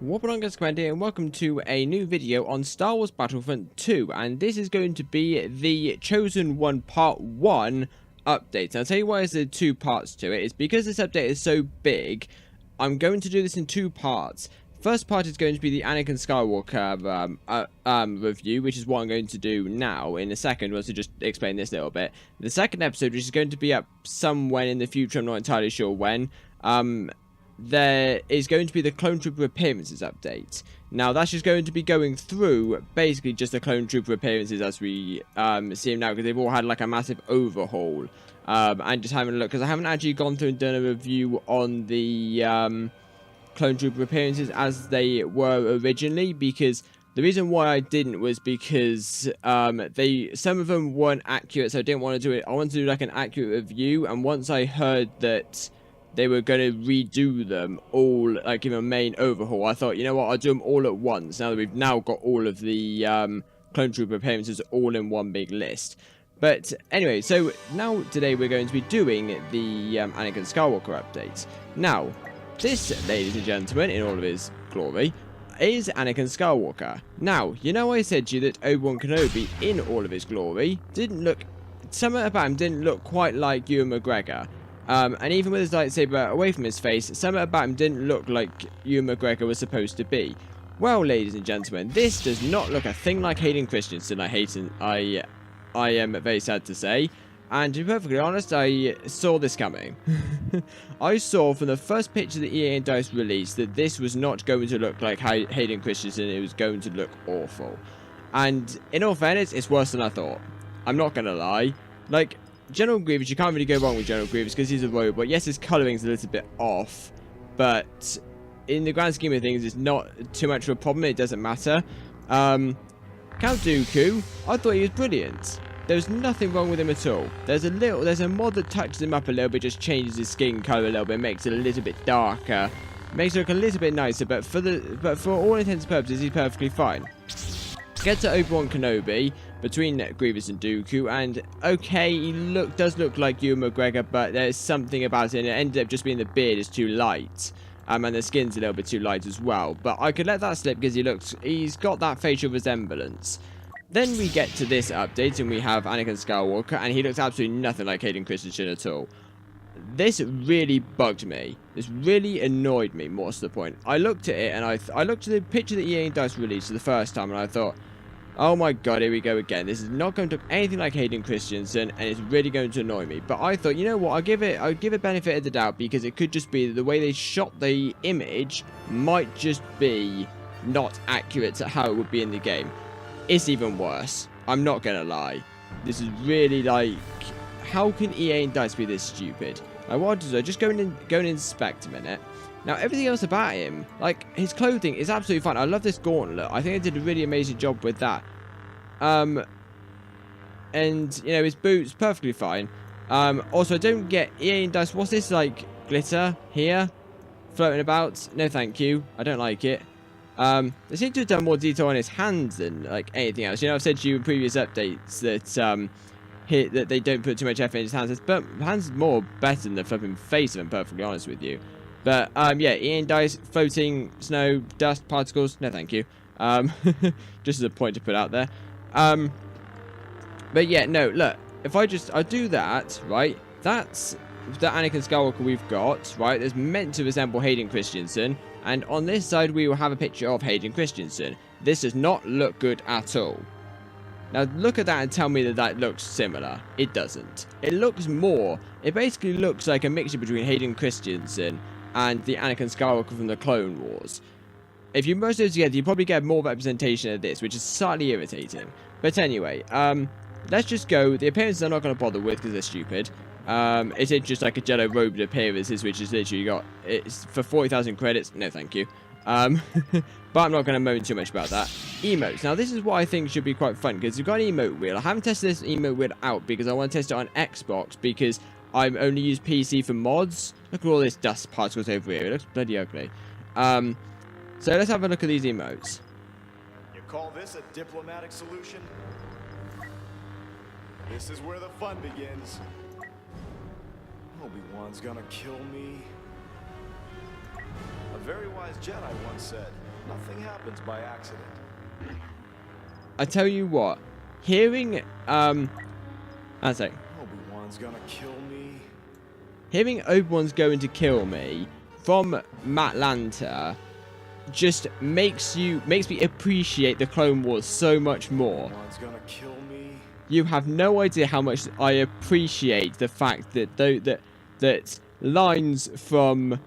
What on guys, Commander here, and welcome to a new video on Star Wars Battlefront 2, and this is going to be the Chosen One Part 1 update. I'll tell you why there's two parts to it. It's because this update is so big, I'm going to do this in two parts. First part is going to be the Anakin Skywalker review, which is what I'm going to do now. In a second, was to just explain this a little bit. The second episode, which is going to be up somewhere in the future, I'm not entirely sure when, there is going to be the Clone Trooper appearances update. Now, that's just going to be going through basically just the Clone Trooper appearances as we see them now, because they've all had like a massive overhaul. And just having a look, because I haven't actually gone through and done a review on the Clone Trooper appearances as they were originally, because the reason why I didn't was because some of them weren't accurate, so I didn't want to do it. I wanted to do like an accurate review, and once I heard that they were going to redo them all, like in a main overhaul, I thought, you know what, I'll do them all at once, now that we've now got all of the Clone Trooper appearances all in one big list. But anyway, so now today we're going to be doing the Anakin Skywalker update. Now, this, ladies and gentlemen, in all of his glory, is Anakin Skywalker. Now, you know I said to you that Obi-Wan Kenobi, in all of his glory, didn't look, something about him didn't look quite like Ewan McGregor. And even with his lightsaber away from his face, something about him didn't look like Ewan McGregor was supposed to be. Well, ladies and gentlemen, this does not look a thing like Hayden Christensen. I am very sad to say. And to be perfectly honest, I saw this coming. I saw from the first picture that EA and DICE released that this was not going to look like Hayden Christensen. It was going to look awful. And in all fairness, it's worse than I thought. I'm not going to lie. Like, General Grievous, you can't really go wrong with General Grievous because he's a robot. Yes, his coloring's a little bit off, but in the grand scheme of things, it's not too much of a problem. It doesn't matter. Count Dooku, I thought he was brilliant. There's nothing wrong with him at all. There's a mod that touches him up a little bit, just changes his skin color a little bit, makes it a little bit darker, makes it look a little bit nicer. But for all intents and purposes, he's perfectly fine. Get to Obi-Wan Kenobi between Grievous and Dooku, and okay, he does look like Ewan McGregor, but there's something about it, and it ended up just being the beard is too light, and the skin's a little bit too light as well. But I could let that slip because he's got that facial resemblance. Then we get to this update, and we have Anakin Skywalker, and he looks absolutely nothing like Hayden Christensen at all. This really bugged me. This really annoyed me, more to the point. I looked at it, and I looked at the picture that EA and DICE released for the first time, and I thought, oh my god, here we go again. This is not going to look anything like Hayden Christensen, and it's really going to annoy me. But I thought, you know what, I'll give it benefit of the doubt, because it could just be the way they shot the image might just be not accurate to how it would be in the game. It's even worse. I'm not gonna lie. This is really like, how can EA and DICE be this stupid? Like, what I'll do is I just go and inspect a minute. Now, everything else about him, like, his clothing is absolutely fine. I love this gauntlet. I think they did a really amazing job with that. And, you know, his boots, perfectly fine. Also, I don't get EA and DICE. What's this, like, glitter here? Floating about? No, thank you. I don't like it. They seem to have done more detail on his hands than, like, anything else. You know, I've said to you in previous updates that, that they don't put too much effort in his hands. But hands more better than the flipping face, if I'm perfectly honest with you. But, yeah, EA and DICE, floating, snow, dust, particles, no thank you. Just as a point to put out there. But, yeah, no, look, if I do that, right, that's the Anakin Skywalker we've got, right, that's meant to resemble Hayden Christensen, and on this side we will have a picture of Hayden Christensen. This does not look good at all. Now, look at that and tell me that that looks similar. It doesn't. It looks more, it basically looks like a mixture between Hayden Christensen and the Anakin Skywalker from the Clone Wars. If you merge those together, you probably get more representation of this, which is slightly irritating. But anyway, let's just go. The appearances I'm not going to bother with because they're stupid. It is just like a Jedi robed appearances, which is literally it's for 40,000 credits. No, thank you. But I'm not going to moan too much about that. Emotes. Now, this is what I think should be quite fun, because you've got an emote wheel. I haven't tested this emote wheel out because I want to test it on Xbox, because I've only used PC for mods. Look at all this dust particles over here. It looks bloody ugly. So let's have a look at these emotes. You call this a diplomatic solution? This is where the fun begins. Obi-Wan's gonna kill me. A very wise Jedi once said, Nothing happens by accident. I tell you what, hearing, one sec. Obi-Wan's gonna kill me. Hearing Obi-Wan's going to kill me from Matt Lanter just makes me appreciate the Clone Wars so much more. Obi-Wan's gonna kill me. You have no idea how much I appreciate the fact that that lines from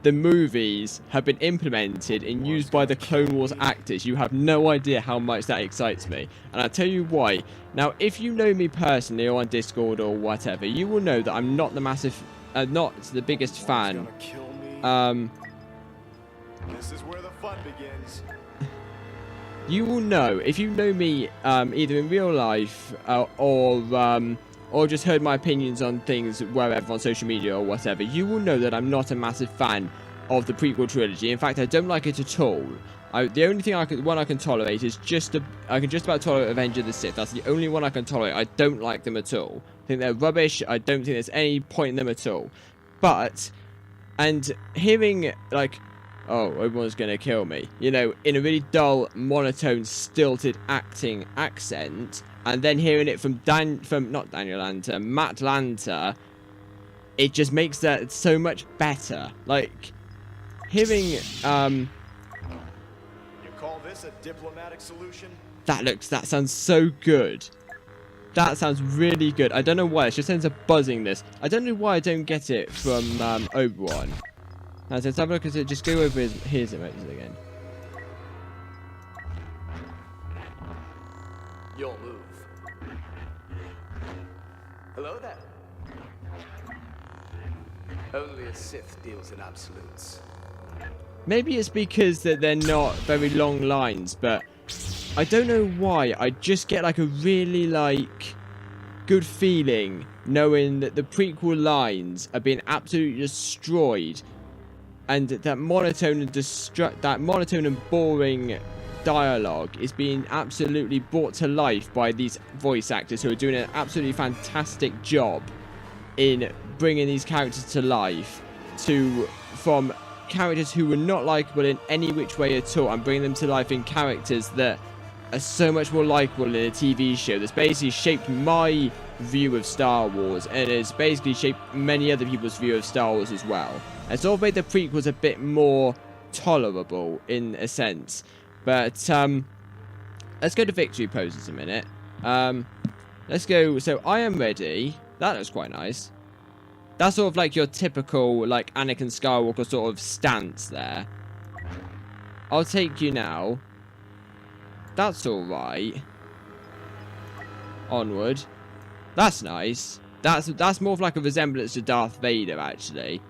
the movies have been implemented and used by the Clone Wars actors. You have no idea how much that excites me. And I'll tell you why. Now, if you know me personally or on Discord or whatever, you will know that I'm not not the biggest fan. This is where the fun begins. You will know, if you know me either in real life or just heard my opinions on things wherever on social media or whatever, you will know that I'm not a massive fan of the prequel trilogy. In fact, I don't like it at all. The only thing I can tolerate is I can just about tolerate Revenge of the Sith. That's the only one I can tolerate. I don't like them at all. I think they're rubbish. I don't think there's any point in them at all. And hearing like, oh, Obi-Wan's gonna kill me, you know, in a really dull, monotone, stilted accent, and then hearing it from not Daniel Lanter, Matt Lanter, it just makes that so much better. Like, hearing, You call this a diplomatic solution? that sounds so good. That sounds really good. I don't know why, it's just sense of buzzingness. I don't know why I don't get it from Obi-Wan. Now, let's have a look at it. Just go over his emotes again. You'll move. Hello there. Only a Sith deals in absolutes. Maybe it's because that they're not very long lines, but I don't know why. I just get like a really like good feeling knowing that the prequel lines are being absolutely destroyed, and that monotone and boring dialogue is being absolutely brought to life by these voice actors who are doing an absolutely fantastic job in bringing these characters to life, from characters who were not likable in any which way at all, and bringing them to life in characters that are so much more likable in a TV show that's basically shaped my view of Star Wars, and has basically shaped many other people's view of Star Wars as well. And sort of made the prequels a bit more tolerable in a sense. But let's go to victory poses a minute. Let's go. So I am ready. That looks quite nice. That's sort of like your typical like Anakin Skywalker sort of stance there. I'll take you now. That's all right. Onward. That's nice. That's more of like a resemblance to Darth Vader actually.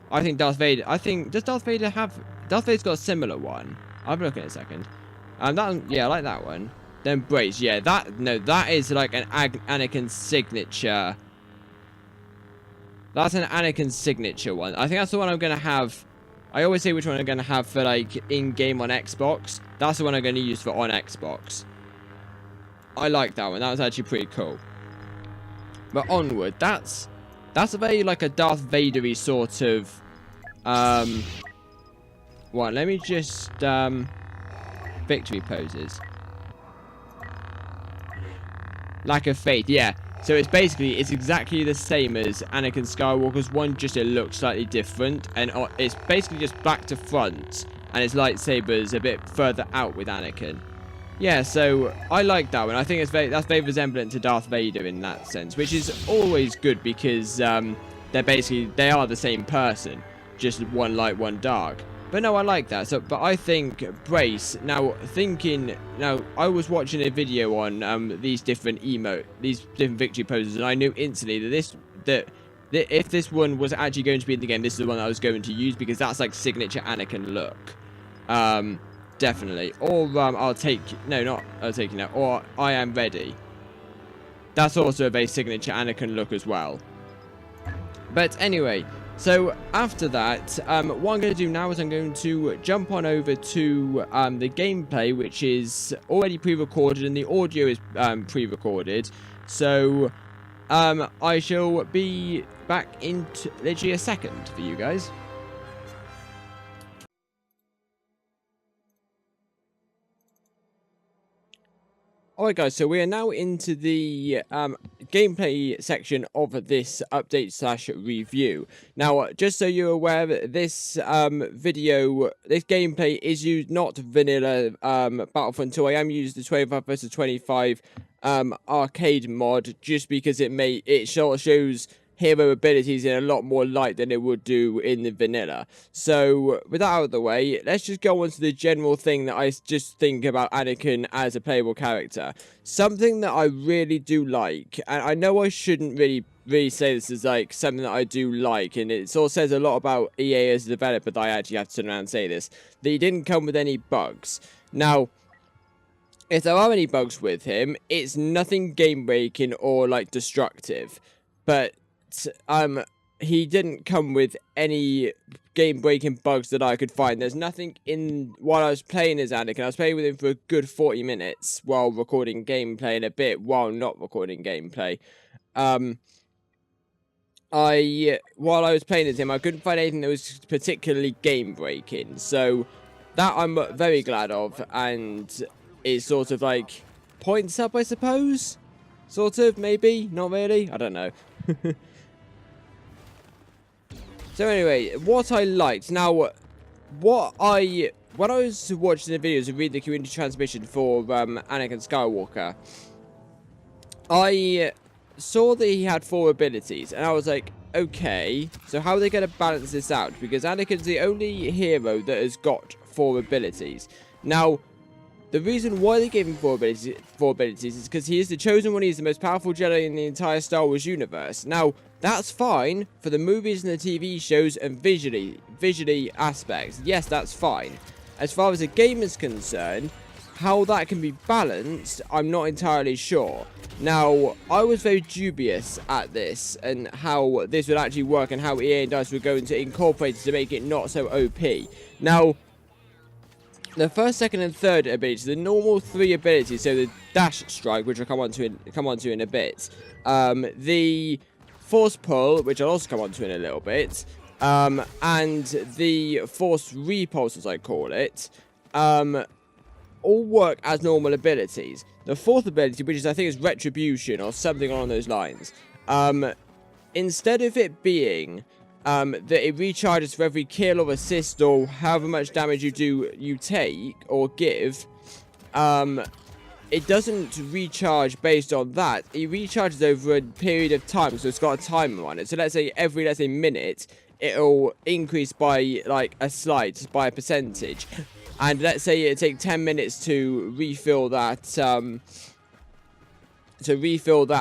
I think Darth Vader. Does Darth Vader have? Darth Vader's got a similar one. I'll have a look in a second. Yeah, I like that one. Then brace. Yeah, that is like an Anakin signature. That's an Anakin signature one. I think that's the one I'm gonna have. I always say which one I'm gonna have for like in-game on Xbox. That's the one I'm gonna use for on Xbox. I like that one. That was actually pretty cool. But onward. That's a very like a Darth Vader-y sort of one. Let me just victory poses. Lack of faith, yeah. So it's exactly the same as Anakin Skywalker's one, just it looks slightly different, and it's basically just back to front, and his lightsaber's a bit further out with Anakin. Yeah, so I like that one. I think that's very resemblant to Darth Vader in that sense, which is always good because they are the same person, just one light, one dark. But no, I like that. So, but I think brace. Now, I was watching a video on these different victory poses, and I knew instantly that if this one was actually going to be in the game, this is the one I was going to use because that's like signature Anakin look. Definitely. Or I'll take you now. Or I am ready. That's also a very signature Anakin look as well. But anyway. So after that, what I'm going to do now is I'm going to jump on over to the gameplay, which is already pre-recorded, and the audio is pre-recorded. So I shall be back in literally a second for you guys. Alright guys, so we are now into the gameplay section of this update slash review. Now, just so you're aware, this this gameplay is used not vanilla Battlefront 2. I am using the 25 vs 25 arcade mod just because it sort of shows hero abilities in a lot more light than it would do in the vanilla. So, with that out of the way, let's just go on to the general thing that I just think about Anakin as a playable character. Something that I really do like, and I know I shouldn't really say this is like something that I do like, and it sort of says a lot about EA as a developer that I actually have to turn around and say this, that he didn't come with any bugs. Now, if there are any bugs with him, it's nothing game-breaking or like destructive, but he didn't come with any game-breaking bugs that I could find. There's nothing in while I was playing as Anakin. I was playing with him for a good 40 minutes while recording gameplay and a bit while not recording gameplay. While I was playing as him, I couldn't find anything that was particularly game-breaking. So that I'm very glad of, and it sort of like points up, I suppose. Sort of, maybe, not really. I don't know. So anyway, what I liked. Now, when I was watching the videos and reading the community transmission for Anakin Skywalker, I saw that he had 4 abilities, and I was like, okay, so how are they going to balance this out? Because Anakin's the only hero that has got 4 abilities. Now, the reason why they gave him 4 abilities is because he is the chosen one. He's the most powerful Jedi in the entire Star Wars universe. Now, that's fine for the movies and the TV shows and visually aspects. Yes, that's fine. As far as the game is concerned, how that can be balanced, I'm not entirely sure. Now, I was very dubious at this and how this would actually work and how EA and DICE were going to incorporate it to make it not so OP. Now, the first, second, and third abilities, the normal 3 abilities, so the dash strike, which I'll come on to in a bit, the force pull, which I'll also come on to in a little bit, and the force repulse, as I call it, all work as normal abilities. The 4th ability, which I think is retribution or something along those lines, instead of it being that it recharges for every kill or assist or however much damage you take or give, it doesn't recharge based on that. It recharges over a period of time, so it's got a timer on it. So let's say every minute, it'll increase by like by a percentage. And let's say it takes 10 minutes to refill that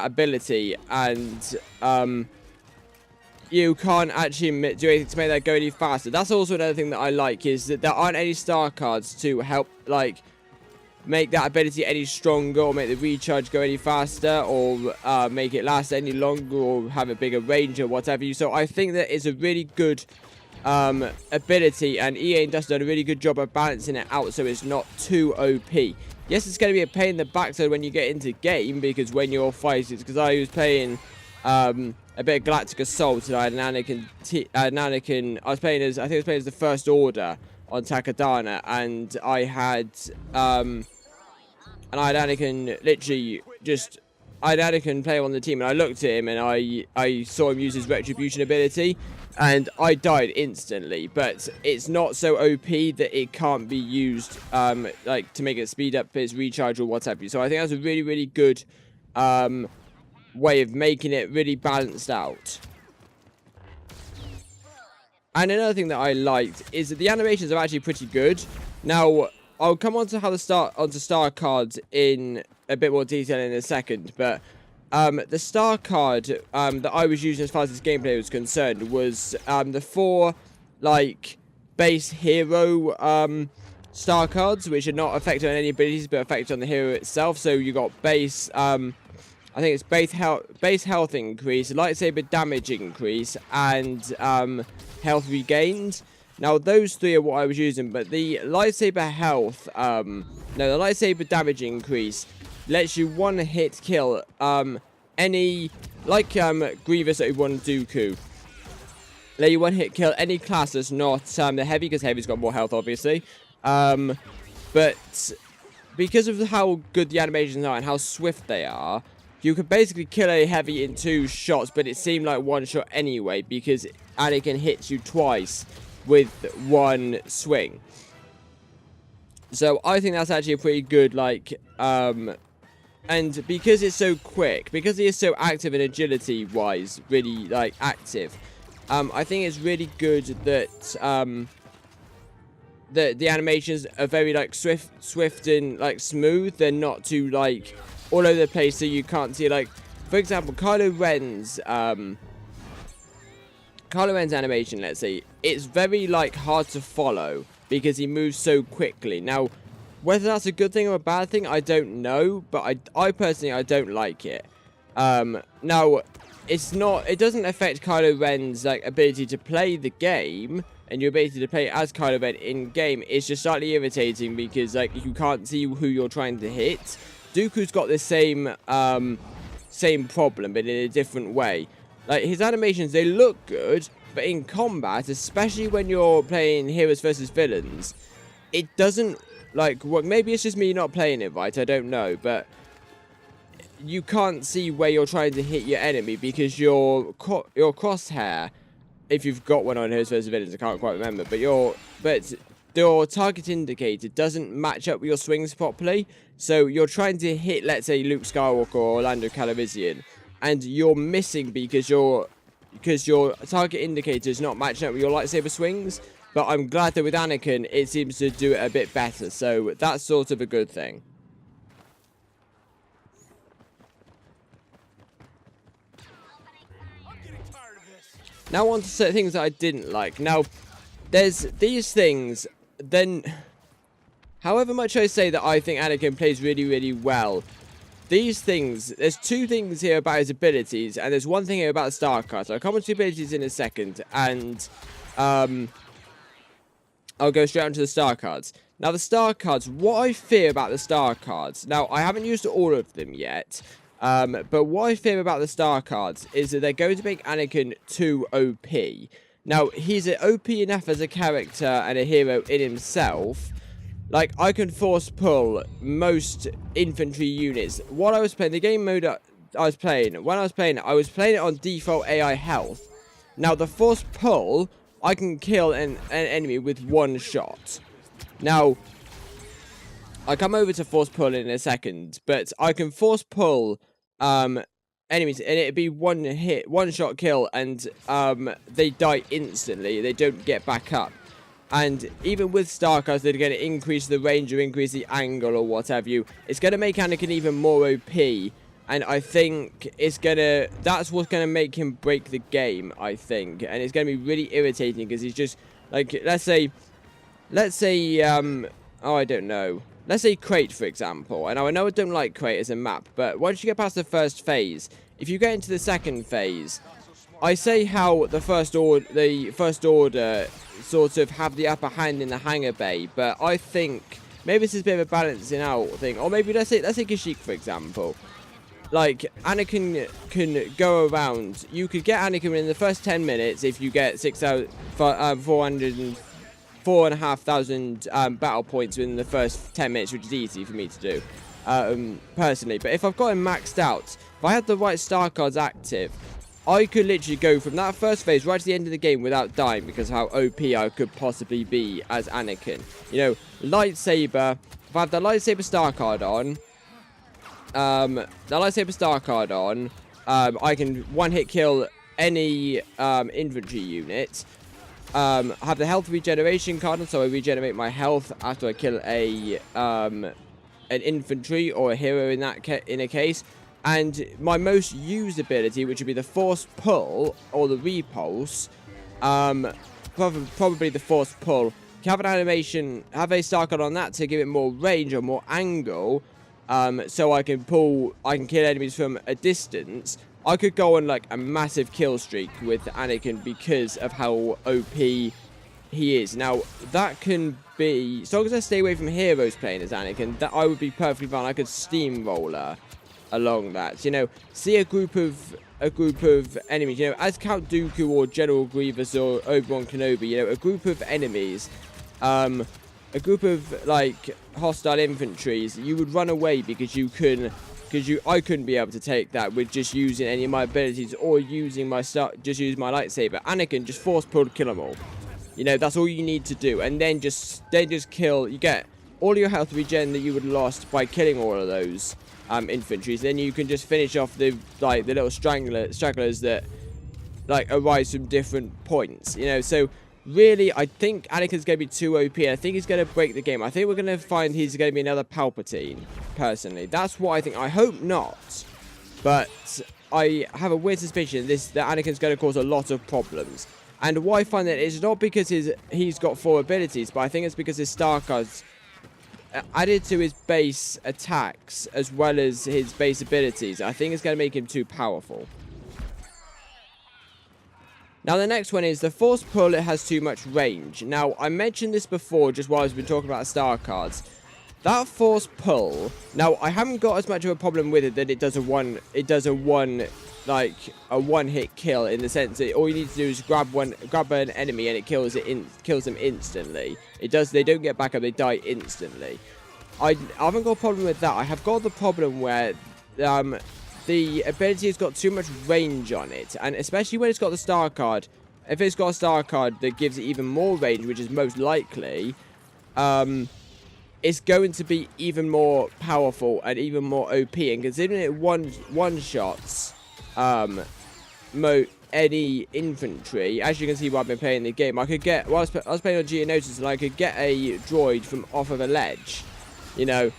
ability, and you can't actually do anything to make that go any faster. That's also another thing that I like, is that there aren't any star cards to help like make that ability any stronger or make the recharge go any faster or make it last any longer or have a bigger range or whatever. So I think that it's a really good ability, and EA and DICE done a really good job of balancing it out so it's not too OP. Yes, it's going to be a pain in the backside when you get into game, because when you're fighting, because I was playing a bit of Galactic Assault, and I had an Anakin, I was playing as the First Order on Takadana, and I had Anakin literally just, I had Anakin play on the team, and I looked at him, and I saw him use his retribution ability, and I died instantly. But it's not so OP that it can't be used like to make it speed up his recharge or whatever. So I think that's a really, really good way of making it really balanced out. And another thing that I liked is that the animations are actually pretty good. Now, I'll come on to how onto star cards in a bit more detail in a second, but the star card that I was using as far as this gameplay was concerned was the 4 like base hero star cards, which are not affected on any abilities but affected on the hero itself. So you got base I think it's base health increase, lightsaber damage increase, and health regained. Now, those 3 are what I was using, but the lightsaber health, the lightsaber damage increase lets you one-hit kill any, like Grievous Obi-Wan Dooku. Let you one-hit kill any class that's not the heavy, because heavy's got more health, obviously. But because of how good the animations are and how swift they are, you could basically kill a heavy in 2 shots, but it seemed like 1 shot anyway, because Anakin hits you twice with 1 swing. So I think that's actually a pretty good, like, and because it's so quick, because he is so active and agility-wise, really, like, active, I think it's really good that, the animations are very, like, swift and, like, smooth. They're not too, like, all over the place, so you can't see, like, for example, Kylo Ren's animation, let's say, it's very, like, hard to follow because he moves so quickly. Now, whether that's a good thing or a bad thing, I don't know, but I personally, I don't like it. Now, it doesn't affect Kylo Ren's, like, ability to play the game, and your ability to play as Kylo Ren in-game. It's just slightly irritating because, like, you can't see who you're trying to hit. Dooku's got the same problem, but in a different way. Like, his animations, they look good, but in combat, especially when you're playing heroes versus villains, it doesn't, like, work. Maybe it's just me not playing it right, I don't know, but you can't see where you're trying to hit your enemy because your crosshair, if you've got one on heroes versus villains, I can't quite remember, but your target indicator doesn't match up with your swings properly. So you're trying to hit, let's say, Luke Skywalker or Orlando Calrissian, and you're missing because your target indicator is not matching up with your lightsaber swings. But I'm glad that with Anakin, it seems to do it a bit better. So that's sort of a good thing. Now on to certain things that I didn't like. Now, there's these things, then, however much I say that I think Anakin plays really, really well, these things, there's 2 things here about his abilities, and there's 1 thing here about the star cards. So I'll come on to abilities in a second, and, I'll go straight on to the star cards. Now, the star cards, what I fear about the star cards, now, I haven't used all of them yet, but what I fear about the star cards is that they're going to make Anakin too OP. Now, he's OP enough as a character and a hero in himself. Like, I can force pull most infantry units. What I was playing, the game mode I was playing it on default AI health. Now, the force pull, I can kill an enemy with 1 shot. Now, I'll come over to force pull in a second, but I can force pull enemies, and it'd be 1 hit, 1 shot kill, and they die instantly. They don't get back up. And even with star cards, they're going to increase the range or increase the angle or whatever it's going to make Anakin even more OP. And I think that's what's going to make him break the game, I think. And it's going to be really irritating because he's just, like, let's say, oh, I don't know. Let's say Crate, for example. And I know I don't like Crate as a map, but once you get past the first phase, if you get into the second phase, I say how the First Order sort of have the upper hand in the hangar bay, but I think maybe this is a bit of a balancing out thing. Or maybe let's say Kashyyyk, for example. Like, Anakin can go around. You could get Anakin in the first 10 minutes if you get 4,500 battle points within the first 10 minutes, which is easy for me to do, personally. But if I've got him maxed out, if I had the right star cards active, I could literally go from that first phase right to the end of the game without dying because of how OP I could possibly be as Anakin. You know, lightsaber, if I have the lightsaber star card on, I can 1-hit kill any infantry unit. Have the health regeneration card on, so I regenerate my health after I kill an infantry or a hero in a case. And my most used ability, which would be the force pull or the repulse, probably the force pull. Have an animation, have a star card on that to give it more range or more angle, so I can kill enemies from a distance. I could go on, like, a massive kill streak with Anakin because of how OP he is. Now, that can be, as long as I stay away from heroes playing as Anakin, that I would be perfectly fine. I could steamroller along that, you know, see a group of enemies, you know, as Count Dooku or General Grievous or Obi-Wan Kenobi, you know, a group of enemies, a group of like hostile infantries, you would run away because I couldn't be able to take that with just using any of my abilities or using my just use my lightsaber. Anakin just force pulled kill them all. You know, that's all you need to do, and then just kill. You get all your health regen that you would have lost by killing all of those infantries. Then you can just finish off the little stragglers that like arise from different points. You know, so really, I think Anakin's going to be too OP. I think he's going to break the game. I think we're going to find he's going to be another Palpatine, personally. That's what I think. I hope not. But I have a weird suspicion that Anakin's going to cause a lot of problems. And why I find that it's not because he's got 4 abilities, but I think it's because his star cards added to his base attacks as well as his base abilities. I think it's going to make him too powerful. Now, the next one is the Force Pull. It has too much range. Now, I mentioned this before just while I've been talking about star cards. That Force Pull, now, I haven't got as much of a problem with it that it does a one-hit kill, in the sense that all you need to do is grab an enemy and it kills them instantly. They don't get back up, they die instantly. I haven't got a problem with that. I have got the problem where the ability has got too much range on it, and especially when it's got the star card. If it's got a star card that gives it even more range, which is most likely, it's going to be even more powerful and even more OP. And considering it one-shots any infantry, as you can see while I've been playing the game, I was playing on Geonosis, and I could get a droid from off of a ledge, you know.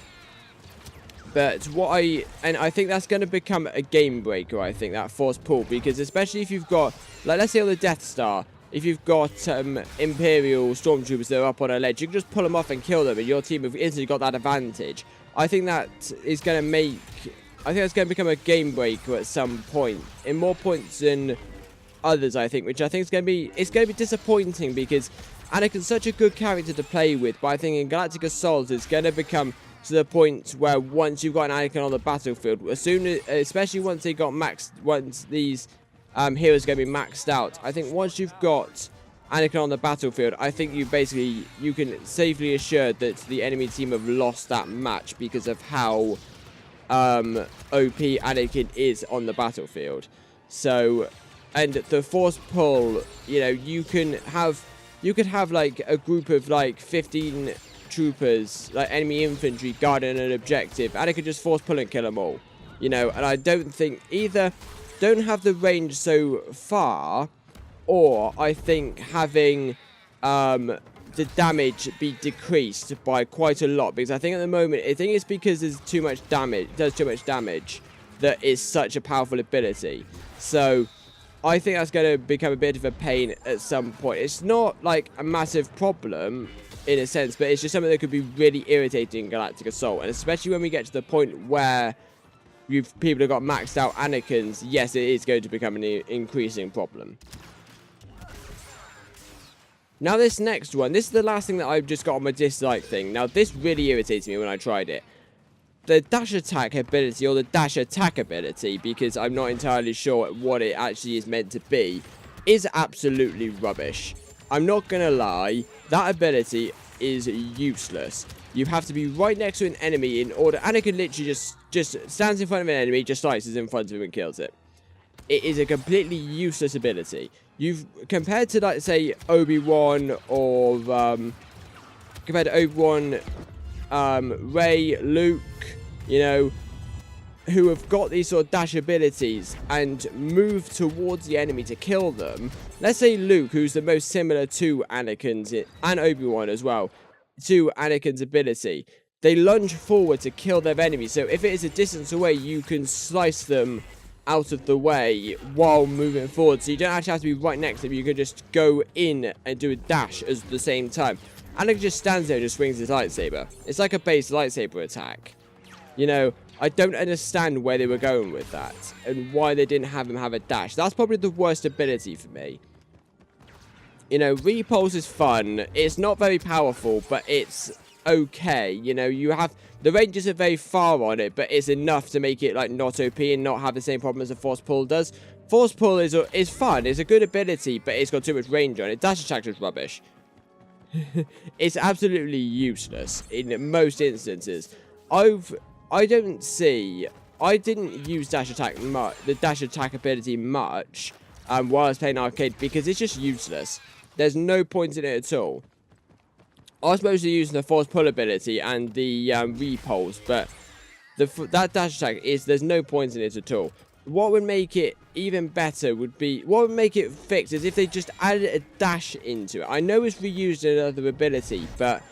But I think that's going to become a game breaker, I think, that Force Pull, because especially if you've got, like, let's say on the Death Star, if you've got Imperial Stormtroopers that are up on a ledge, you can just pull them off and kill them, and your team have instantly got that advantage. I think that's going to become a game breaker at some point, in more points than others, I think, which I think is going to be disappointing, because Anakin's such a good character to play with, but I think in Galactic Assault it's going to become to the point where once you've got an Anakin on the battlefield, especially once these heroes are going to be maxed out, I think once you've got Anakin on the battlefield, I think you can safely assure that the enemy team have lost that match because of how OP Anakin is on the battlefield. So, and the Force Pull, you know, you could have like a group of like 15 troopers, like enemy infantry, guarding an objective, and it could just Force Pull and kill them all, you know. And I don't think either don't have the range so far, or I think having the damage be decreased by quite a lot, because I think at the moment, I think it's because there's too much damage, it does too much damage, that is such a powerful ability. So I think that's going to become a bit of a pain at some point. It's not like a massive problem in a sense, but it's just something that could be really irritating in Galactic Assault, and especially when we get to the point where people have got maxed out Anakins, yes, it is going to become an increasing problem. Now this next one, this is the last thing that I've just got on my dislike thing. Now this really irritated me when I tried it. The dash attack ability, or the dash attack ability, because I'm not entirely sure what it actually is meant to be, is absolutely rubbish. I'm not gonna lie, that ability is useless. You have to be right next to an enemy in order. Anakin literally just stands in front of an enemy, just slices in front of him and kills it. It is a completely useless ability. Compared to, like, say, Obi-Wan, or compared to Obi-Wan, Rey, Luke, you know, who have got these sort of dash abilities and move towards the enemy to kill them. Let's say Luke, who's the most similar to Anakin's, and Obi-Wan as well, to Anakin's ability. They lunge forward to kill their enemy, so if it is a distance away, you can slice them out of the way while moving forward, so you don't actually have to be right next to them. You can just go in and do a dash at the same time. Anakin just stands there and just swings his lightsaber. It's like a base lightsaber attack. You know, I don't understand where they were going with that, and why they didn't have him have a dash. That's probably the worst ability for me. You know, repulse is fun. It's not very powerful, but it's okay. You know, the ranges are very far on it, but it's enough to make it, like, not OP and not have the same problem as a Force Pull does. Force Pull is fun. It's a good ability, but it's got too much range on it. Dash attack is rubbish. It's absolutely useless in most instances. I didn't use dash attack the dash attack ability much while I was playing arcade because it's just useless. There's no point in it at all. I was mostly using the force pull ability and the repulse, but that dash attack there's no point in it at all. What would make it even better would be, what would make it fixed is if they just added a dash into it. I know it's reused another ability, but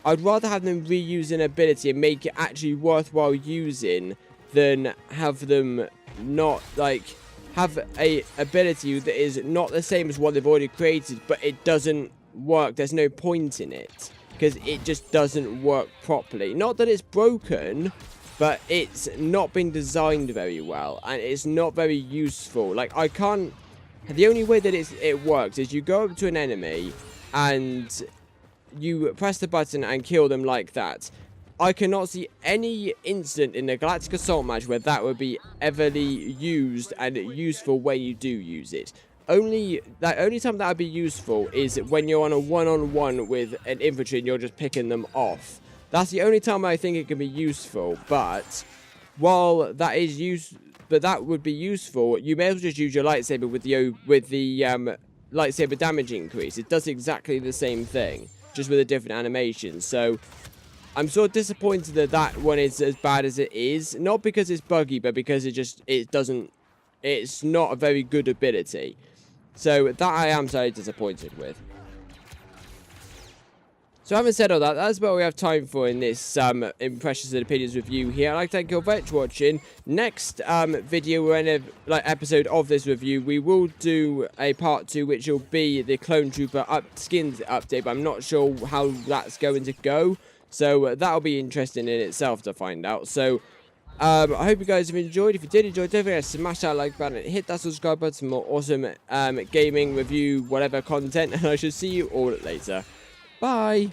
I'd rather have them reuse an ability and make it actually worthwhile using than have them not, like, have a ability that is not the same as what they've already created, but it doesn't work. There's no point in it because it just doesn't work properly. Not that it's broken, but it's not been designed very well, and it's not very useful. Like, the only way that it works is you go up to an enemy, and you press the button and kill them like that. I cannot see any instant in the Galactic Assault match where that would be everly used and useful when you do use it. Only time that would be useful is when you're on a one-on-one with an infantry and you're just picking them off. That's the only time I think it can be useful, but while that would be useful, you may as well just use your lightsaber with the lightsaber damage increase. It does exactly the same thing, just with a different animation. So I'm sort of disappointed that that one is as bad as it is, not because it's buggy, but because it's not a very good ability. So that I am slightly disappointed with. So having said all that, that's what we have time for in this impressions and opinions review here. I'd like to thank you all very much for watching. Next video or any episode of this review, we will do a part 2, which will be the Clone Trooper skins update, but I'm not sure how that's going to go. So that'll be interesting in itself to find out. So I hope you guys have enjoyed. If you did enjoy, don't forget to smash that like button and hit that subscribe button for more awesome gaming, review, whatever content. And I shall see you all later. Bye.